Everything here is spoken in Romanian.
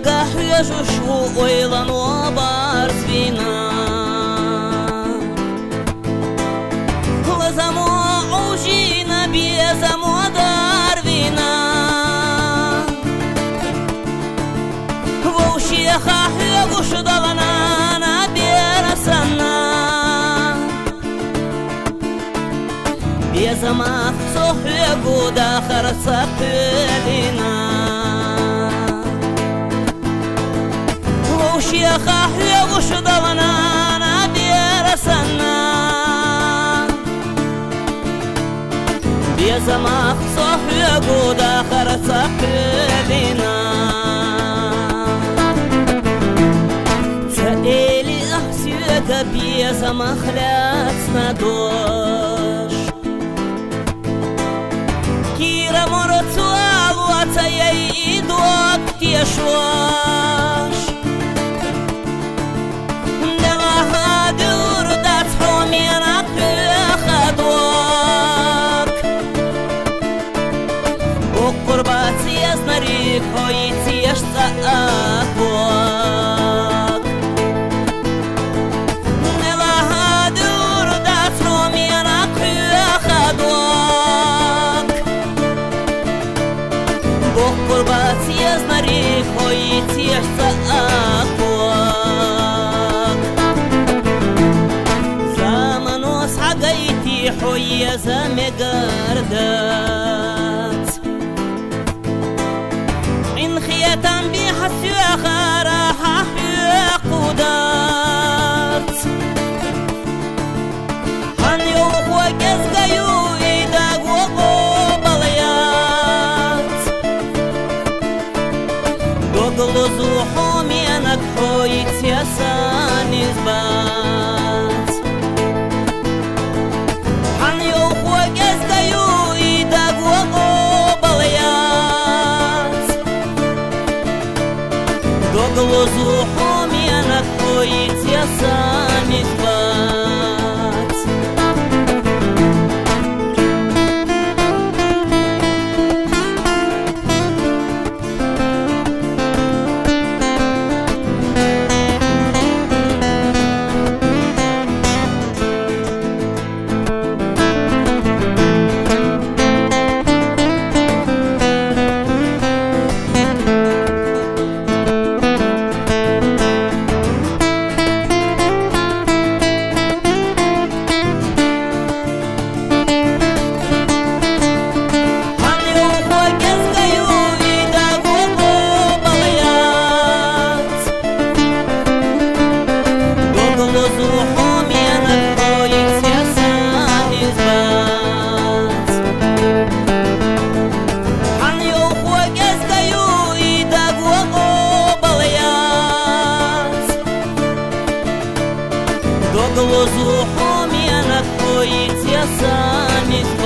gahvežušu oilano barzvina Lazamo užina biezamo darvina Vaušiecha hegušu dalanana bierasana Biezamach sohegu dachar sapelina Vaušiecha hegušu dalanana bierasana Biezamach sohegu dachar sapelina Eli ahsüga biezamach lats na dosh Kira morotsualu atsayay idok tieshosh Delahadur dats homena khadok Okurbat yaznarik hoyitiyesh akok Delahadur dats homena khadok Okurbat yaznarik hoyitiyesh akok Zamanos hagayti hoye zamegardat In khiyatan bihasyaha raha qudat Han yok wa gezgayu idag wa balayat Doglozu homianak hoyit yasan izbat Han yok wa gezgayu idag wa balayat Doglozu homianak hoyit yasan izbat Doglozu homianak hoyit yasan izbat